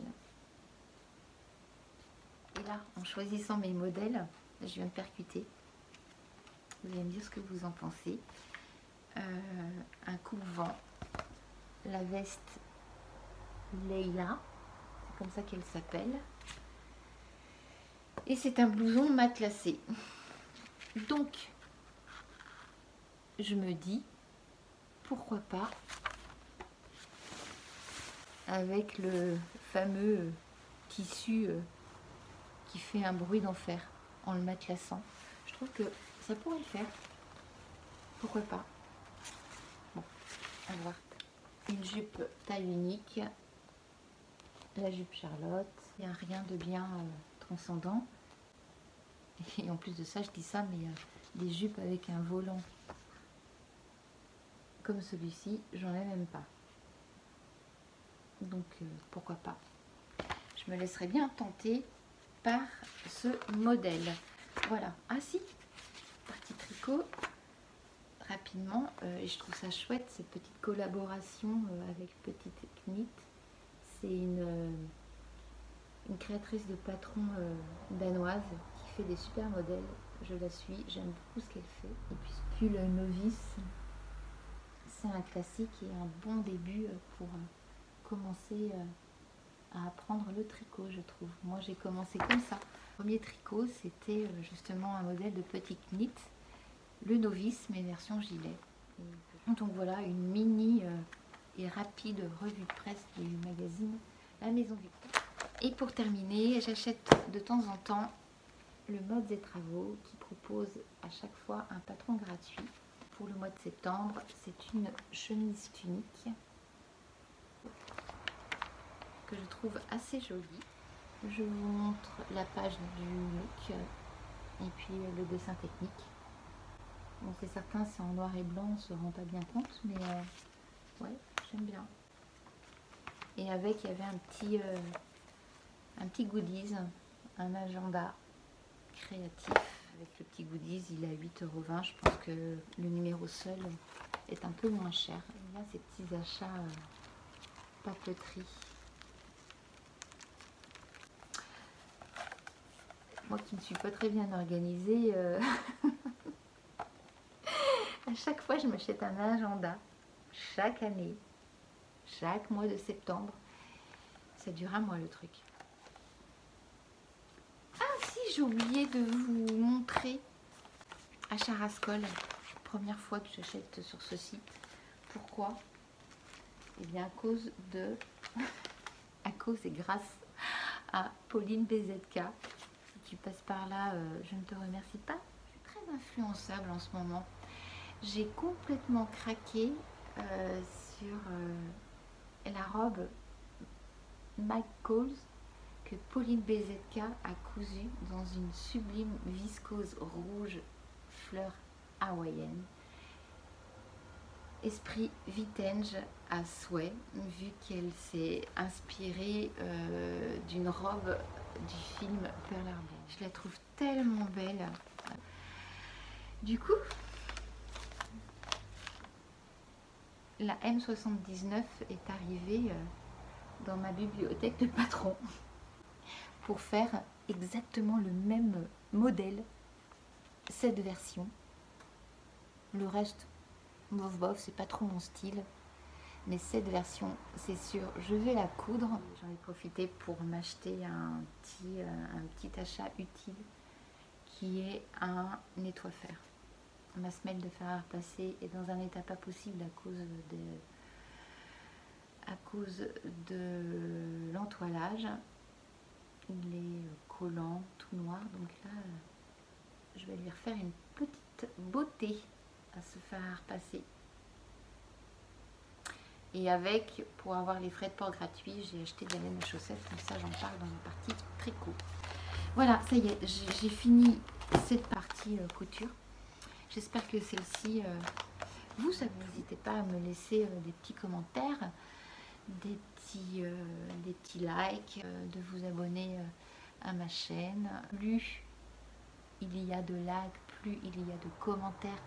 Et là, en choisissant mes modèles, je viens de percuter. Vous allez me dire ce que vous en pensez. Un coupe-vent, la veste Leila, c'est comme ça qu'elle s'appelle. Et c'est un blouson matelassé. Donc, je me dis, pourquoi pas avec le fameux tissu qui fait un bruit d'enfer en le matelassant. Je trouve que ça pourrait le faire. Pourquoi pas? Bon, on va voir. Une jupe taille unique. La jupe Charlotte. Il n'y a rien de bien transcendant. Et en plus de ça, je dis ça, mais il y a des jupes avec un volant comme celui-ci, j'en ai même pas. Donc pourquoi pas? Je me laisserai bien tenter par ce modèle. Voilà. Ah si, partie tricot rapidement, et je trouve ça chouette cette petite collaboration avec Petite Knit. C'est une créatrice de patron danoise qui fait des super modèles. Je la suis, j'aime beaucoup ce qu'elle fait. Et puis ce pull novice, c'est un classique et un bon début pour commencer à apprendre le tricot, je trouve. Moi j'ai commencé comme ça. Le premier tricot, c'était justement un modèle de Petite Knit, le novice mais version gilet. Donc voilà une mini et rapide revue de presse du magazine La Maison Victor. Et pour terminer, j'achète de temps en temps le Modes et Travaux qui propose à chaque fois un patron gratuit. Pour le mois de septembre, c'est une chemise tunique que je trouve assez jolie. Je vous montre la page du look et puis le dessin technique. Bon, c'est certain, c'est en noir et blanc, on ne se rend pas bien compte, mais ouais, j'aime bien. Et avec, il y avait un petit goodies, un agenda créatif. Avec le petit goodies, il est à 8,20 €. Je pense que le numéro seul est un peu moins cher. Et là, ces petits achats papeterie. Moi qui ne suis pas très bien organisée, à chaque fois je m'achète un agenda, chaque année, chaque mois de septembre. Ça dure un mois le truc. Ah si, j'ai oublié de vous montrer à Charascol, première fois que j'achète sur ce site. Pourquoi? Eh bien à cause et grâce à Pauline BZK. Si tu passes par là, je ne te remercie pas. Je suis très influençable en ce moment. J'ai complètement craqué sur la robe McCall's que Pauline BZK a cousue dans une sublime viscose rouge fleur hawaïenne. Esprit vintage à souhait, vu qu'elle s'est inspirée d'une robe du film Pearl Harbor. Je la trouve tellement belle. Du coup, la M79 est arrivée dans ma bibliothèque de patron pour faire exactement le même modèle, cette version. Le reste, bof bof, c'est pas trop mon style. Mais cette version, c'est sûr, je vais la coudre. J'en ai profité pour m'acheter un petit achat utile qui est un nettoie-fer. Ma semelle de fer à repasser est dans un état pas possible à cause de l'entoilage. Il est collant, tout noir, donc là, je vais lui refaire une petite beauté à ce fer à repasser. Et avec, pour avoir les frais de port gratuits, j'ai acheté de la laine à chaussettes, comme ça j'en parle dans la partie tricot. Voilà, ça y est, j'ai fini cette partie couture. J'espère que celle-ci vous a plu. N'hésitez pas à me laisser des petits commentaires, des petits likes, de vous abonner à ma chaîne. Plus il y a de likes, plus il y a de commentaires,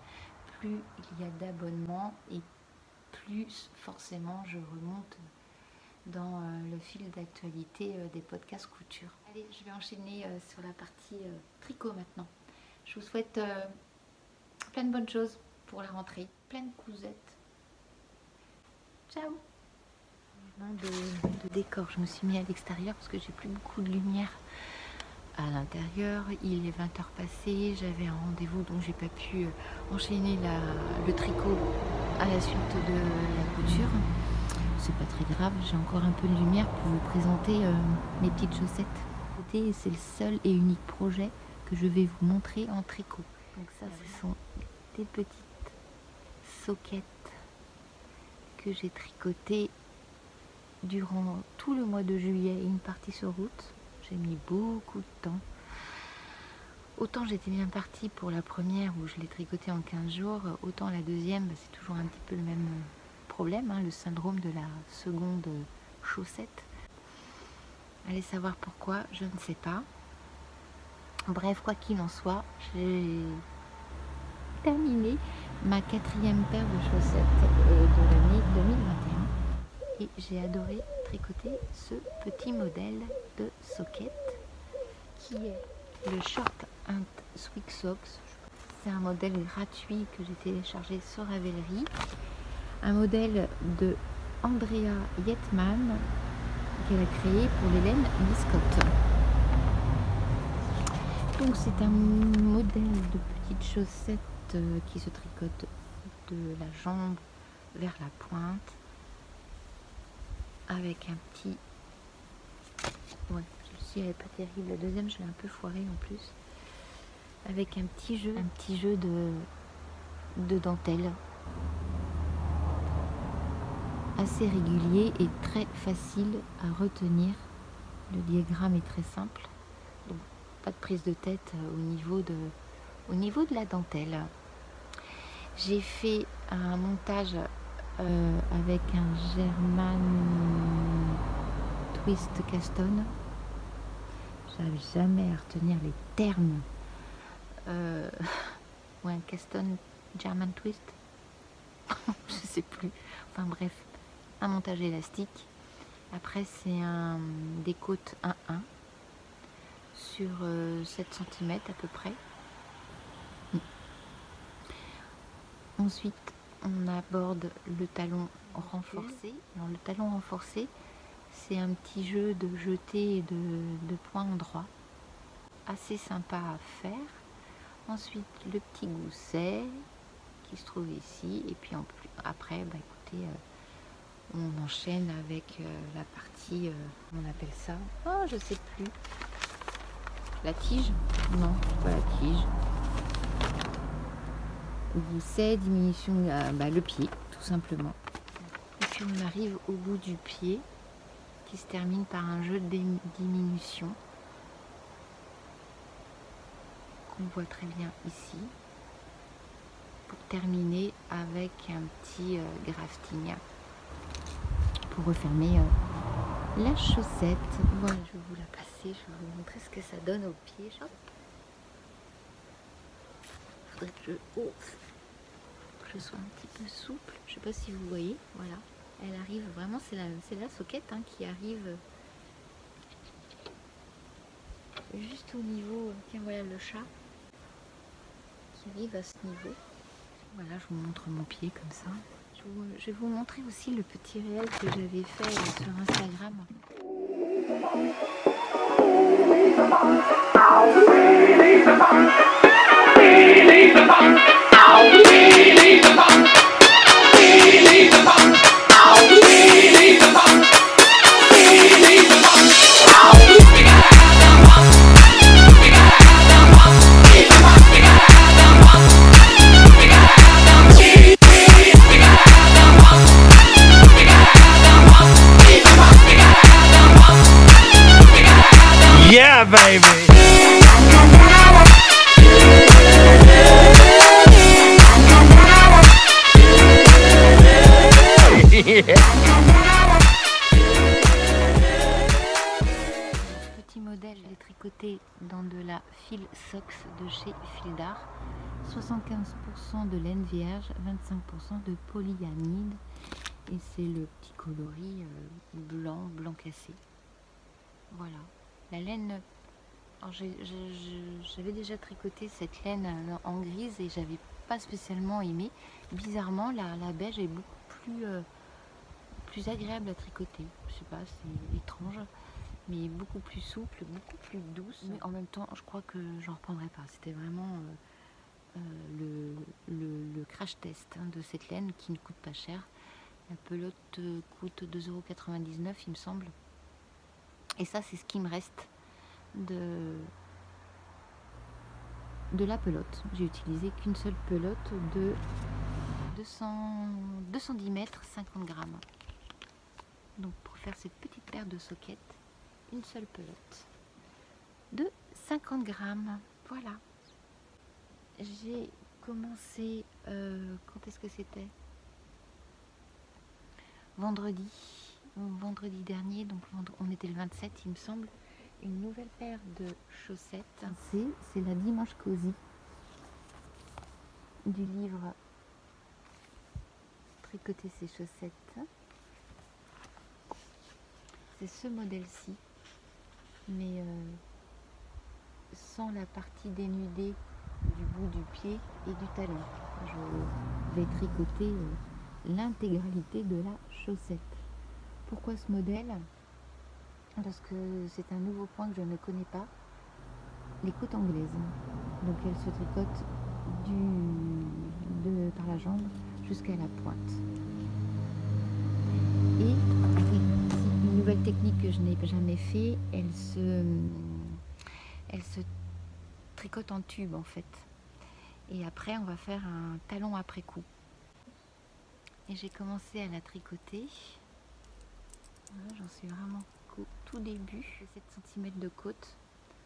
plus il y a d'abonnements et plus forcément je remonte dans le fil d'actualité des podcasts couture. Allez, je vais enchaîner sur la partie tricot maintenant. Je vous souhaite plein de bonnes choses pour la rentrée, plein de cousettes. Ciao. De décor, je me suis mis à l'extérieur parce que j'ai plus beaucoup de lumière à l'intérieur. Il est 20h passé, j'avais un rendez-vous donc j'ai pas pu enchaîner le tricot à la suite de la couture. C'est pas très grave, j'ai encore un peu de lumière pour vous présenter mes petites chaussettes. C'est le seul et unique projet que je vais vous montrer en tricot. Donc ça, ce sont des petites soquettes que j'ai tricotées durant tout le mois de juillet et une partie sur route. J'ai mis beaucoup de temps. Autant j'étais bien partie pour la première où je l'ai tricotée en 15 jours, autant la deuxième, c'est toujours un petit peu le même problème, hein, le syndrome de la seconde chaussette. Allez savoir pourquoi, je ne sais pas. Bref, quoi qu'il en soit, j'ai terminé ma 4e paire de chaussettes de l'année 2021 et j'ai adoré tricoter ce petit modèle de socket qui est le Short Ant Sweet Socks. C'est un modèle gratuit que j'ai téléchargé sur Ravelry, un modèle de Andrea Yetman qu'elle a créé pour l'Hélène Biscotte. Donc c'est un modèle de petites chaussettes qui se tricotent de la jambe vers la pointe avec un petit... Ouais, celle-ci elle n'est pas terrible, la deuxième je l'ai un peu foirée en plus. Avec un petit jeu de dentelle assez régulier et très facile à retenir. Le diagramme est très simple, donc pas de prise de tête au niveau de la dentelle. J'ai fait un montage avec un German Twist Caston. J'arrive jamais à retenir les termes. Ou un Caston German Twist. Je sais plus. Enfin bref, un montage élastique. Après c'est des côtes 1-1 sur 7 cm à peu près. Ensuite on aborde le talon renforcé. Alors, le talon renforcé, c'est un petit jeu de jeté et de points en droit. Assez sympa à faire. Ensuite le petit gousset qui se trouve ici. Et puis après, écoutez, on enchaîne avec la partie, on appelle ça, oh je sais plus, la tige, non pas la tige, gousset, diminution, le pied tout simplement. Et puis on arrive au bout du pied qui se termine par un jeu de diminution qu'on voit très bien ici, pour terminer avec un petit grafting. pour refermer la chaussette. Voilà, je vais vous la passer, je vais vous montrer ce que ça donne au pied. Hop. Faudrait que je sois un petit peu souple. Je sais pas si vous voyez, voilà. Elle arrive vraiment, c'est la soquette hein, qui arrive juste au niveau. Tiens, voilà le chat qui arrive à ce niveau. Voilà, je vous montre mon pied comme ça. Je vais vous montrer aussi le petit réel que j'avais fait sur Instagram. Yeah, baby. Petit modèle, je l'ai tricoté dans de la fil Sox de chez Fil d'Art. 75% de laine vierge, 25% de polyamide. Et c'est le petit coloris blanc cassé. Voilà. La laine, j'avais déjà tricoté cette laine en grise et j'avais pas spécialement aimé. Bizarrement, la beige est beaucoup plus agréable à tricoter. Je sais pas, c'est étrange, mais beaucoup plus souple, beaucoup plus douce. Mais en même temps, je crois que j'en reprendrai pas. C'était vraiment le crash test hein, de cette laine qui ne coûte pas cher. La pelote coûte 2,99 €, il me semble. Et ça, c'est ce qui me reste de la pelote. J'ai utilisé qu'une seule pelote de 210 mètres, 50 grammes. Donc pour faire cette petite paire de soquettes, une seule pelote de 50 grammes. Voilà. J'ai commencé, quand est-ce que c'était? Vendredi dernier, donc on était le 27 il me semble, une nouvelle paire de chaussettes. C'est la Dimanche Cosy du livre Tricoter ses chaussettes. C'est ce modèle-ci, mais sans la partie dénudée du bout du pied et du talon. Je vais tricoter l'intégralité de la chaussette. Pourquoi ce modèle? Parce que c'est un nouveau point que je ne connais pas, les côtes anglaises. Donc elles se tricotent par la jambe jusqu'à la pointe. Et une nouvelle technique que je n'ai jamais fait, elle se tricote en tube en fait. Et après on va faire un talon après coup. Et j'ai commencé à la tricoter. Voilà, j'en suis vraiment au tout début. 7 cm de côte,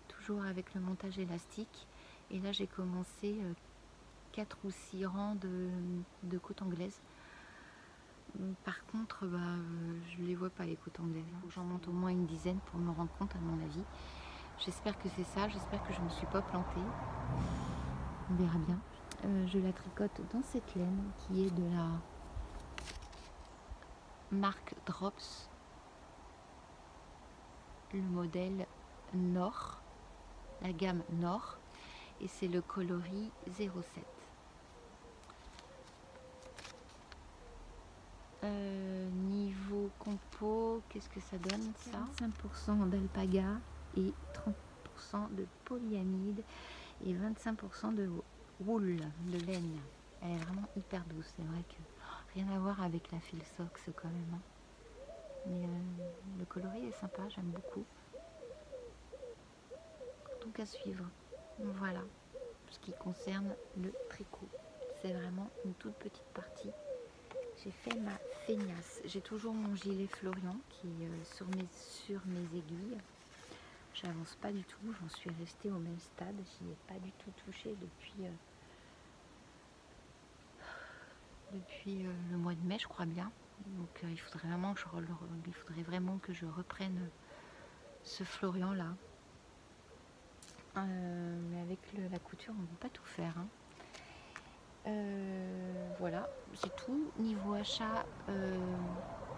toujours avec le montage élastique. Et là j'ai commencé 4 ou 6 rangs de côte anglaise. Par contre, je les vois pas les côtes anglaises. J'en monte au moins une dizaine pour me rendre compte à mon avis. J'espère que c'est ça, j'espère que je ne me suis pas plantée. On verra bien. Je la tricote dans cette laine qui est de la marque Drops. Le modèle Nord, la gamme Nord, et c'est le coloris 07. Niveau compo, qu'est-ce que ça donne ça? 5% d'alpaga et 30% de polyamide et 25% de wool, de laine. Elle est vraiment hyper douce, c'est vrai que rien à voir avec la fil Sox quand même. Hein. Mais le coloris est sympa, j'aime beaucoup. Donc à suivre. Voilà ce qui concerne le tricot. C'est vraiment une toute petite partie. J'ai fait ma feignasse. J'ai toujours mon gilet Florian qui est sur mes aiguilles. J'avance pas du tout, j'en suis restée au même stade. J'y ai pas du tout touché depuis le mois de mai, je crois bien. Donc il faudrait vraiment que je reprenne ce Florian là. Mais avec la couture on ne peut pas tout faire. Hein. Voilà, c'est tout. Niveau achat,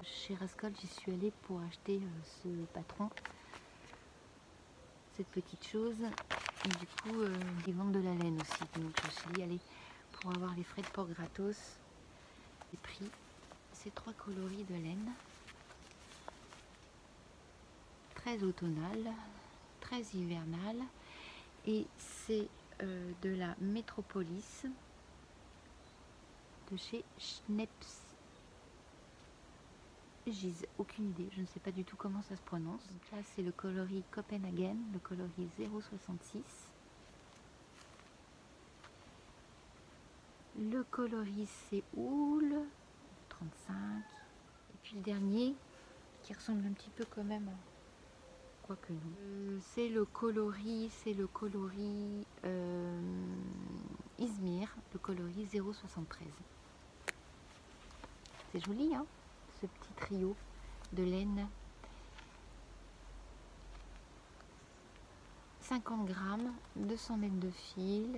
chez Rascol, j'y suis allée pour acheter ce patron, cette petite chose. Et du coup, ils vendent de la laine aussi. Donc je suis allée pour avoir les frais de port gratos. J'ai pris ces 3 coloris de laine. Très automnal, très hivernal. Et c'est de la Métropolis de chez Schneps. J'ai aucune idée, je ne sais pas du tout comment ça se prononce. Donc là c'est le coloris Copenhagen, le coloris 0,66. Le coloris Séoul 35. Et puis le dernier qui ressemble un petit peu quand même, quoique non. C'est le coloris Izmir, le coloris 0,73. C'est joli, hein, ce petit trio de laine. 50 grammes, 200 mètres de fil.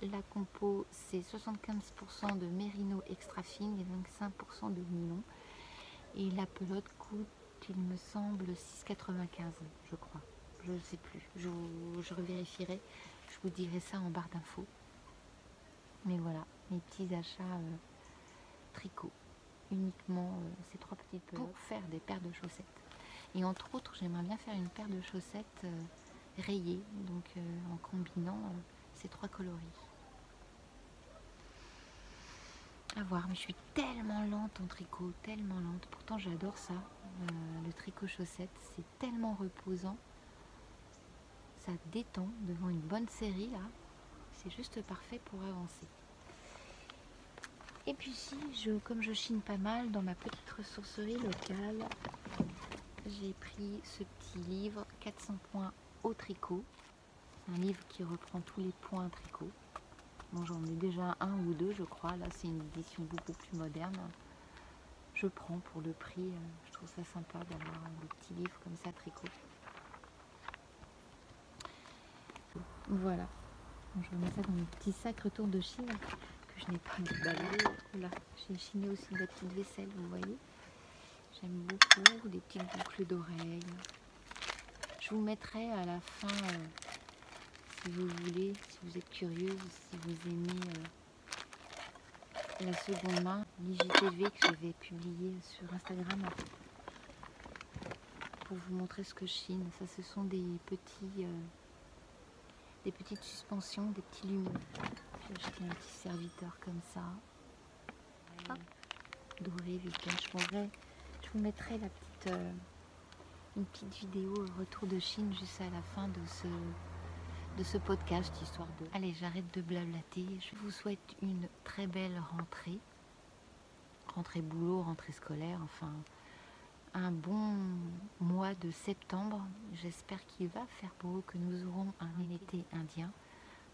La compo, c'est 75% de mérino extra fine et 25% de nylon. Et la pelote coûte, il me semble, 6,95, je crois. Je ne sais plus. Je revérifierai. Je vous dirai ça en barre d'infos. Mais voilà, mes petits achats tricot. Uniquement ces 3 petites pelotes pour faire des paires de chaussettes. Et entre autres, j'aimerais bien faire une paire de chaussettes rayées, donc en combinant ces 3 coloris. À voir, mais je suis tellement lente en tricot, tellement lente. Pourtant j'adore ça, le tricot chaussette, c'est tellement reposant. Ça détend devant une bonne série là. C'est juste parfait pour avancer. Et puis ici, comme je chine pas mal dans ma petite ressourcerie locale, j'ai pris ce petit livre 400 points au tricot. C'est un livre qui reprend tous les points tricot. Bon, j'en ai déjà 1 ou 2 je crois. Là c'est une édition beaucoup plus moderne. Je prends pour le prix. Je trouve ça sympa d'avoir des petits livres comme ça tricot. Voilà. Bon, je remets ça dans mon petit sac retour de Chine que je n'ai pas déballé. Là, j'ai chiné aussi de la petite vaisselle, vous voyez. J'aime beaucoup des petites boucles d'oreilles. Je vous mettrai à la fin, si vous voulez, si vous êtes curieuse, si vous aimez la seconde main, l'IGTV que j'avais publié sur Instagram pour vous montrer ce que je chine. Ça, ce sont des petites suspensions, des petits lumens. J'ai acheté un petit serviteur comme ça. Hop, doré, vintage. Je vous mettrai une petite vidéo retour de Chine juste à la fin de ce podcast, histoire de... Allez, j'arrête de blablater. Je vous souhaite une très belle rentrée. Rentrée boulot, rentrée scolaire, enfin... un bon mois de septembre. J'espère qu'il va faire beau, que nous aurons un été indien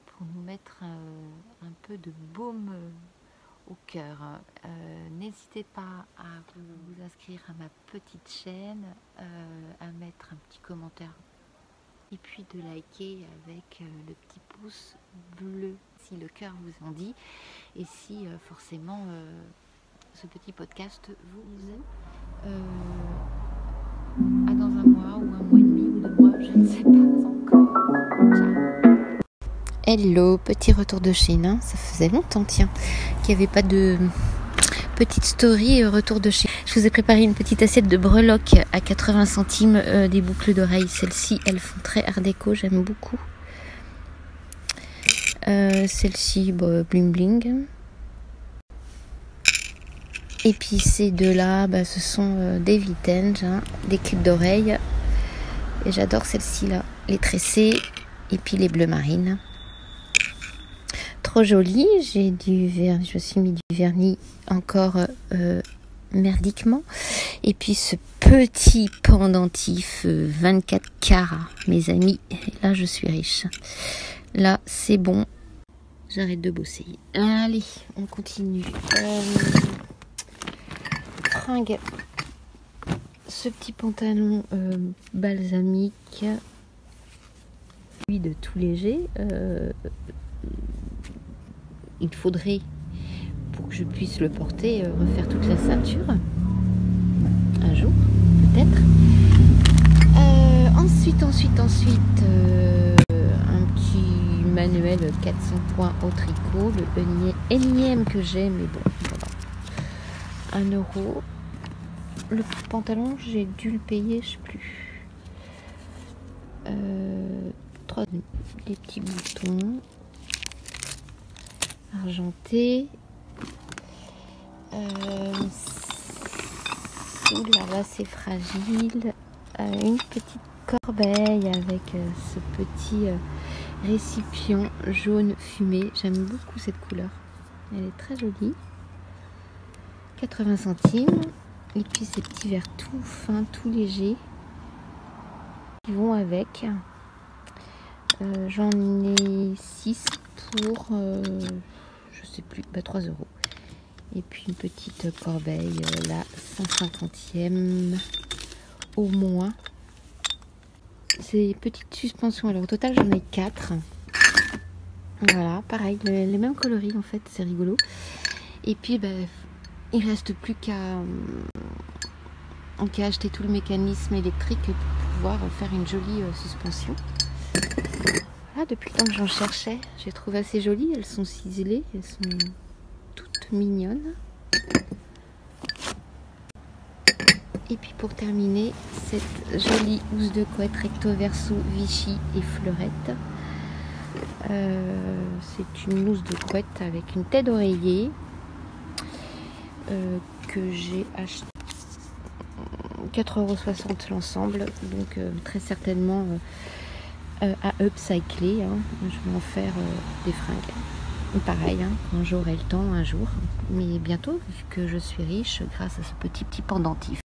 pour nous mettre un peu de baume au cœur. N'hésitez pas à vous inscrire à ma petite chaîne, à mettre un petit commentaire et puis de liker avec le petit pouce bleu si le cœur vous en dit et si forcément ce petit podcast vous aime. À dans un mois ou un mois et demi ou 2 mois, je ne sais pas encore. Ciao. Hello, petit retour de Chine, hein. Ça faisait longtemps tiens qu'il n'y avait pas de petite story retour de Chine. Je vous ai préparé une petite assiette de breloques à 80 centimes, des boucles d'oreilles. Celles-ci, elles font très art déco, j'aime beaucoup. Celle-ci, bling bling. Et puis ces deux-là, ce sont des vintage, hein, des clips d'oreilles. Et j'adore celle-ci là, les tressées et puis les bleues marines. Trop joli, j'ai du vernis, je me suis mis du vernis encore merdiquement. Et puis ce petit pendentif 24 carats, mes amis. Et là, je suis riche. Là, c'est bon. J'arrête de bosser. Allez, on continue. fringue, ce petit pantalon balsamique, lui de tout léger. Il faudrait, pour que je puisse le porter, refaire toute la ceinture un jour peut-être. Ensuite un petit manuel 400 points au tricot, le énième que j'ai, mais bon voilà, 1 €. Le pantalon, j'ai dû le payer, je sais plus, 3, des petits boutons argentés. Là c'est fragile. Une petite corbeille avec ce petit récipient jaune fumé. J'aime beaucoup cette couleur, elle est très jolie. 80 centimes. Et puis ces petits verres tout fins, tout légers qui vont avec. J'en ai 6 pour je sais plus, 3 €. Et puis une petite corbeille, la 150e au moins. Ces petites suspensions, alors au total j'en ai 4. Voilà, pareil, les mêmes coloris en fait, c'est rigolo. Et puis il reste plus qu'à acheter tout le mécanisme électrique pour pouvoir faire une jolie suspension. Voilà, depuis le temps que j'en cherchais, j'ai trouvé assez jolies. Elles sont ciselées, elles sont toutes mignonnes. Et puis pour terminer, cette jolie housse de couette recto verso Vichy et fleurette. C'est une housse de couette avec une tête d'oreiller que j'ai acheté 4,60 € l'ensemble, donc très certainement à upcycler. Je vais en faire des fringues. Pareil, quand j'aurai le temps un jour, mais bientôt, vu que je suis riche grâce à ce petit pendentif.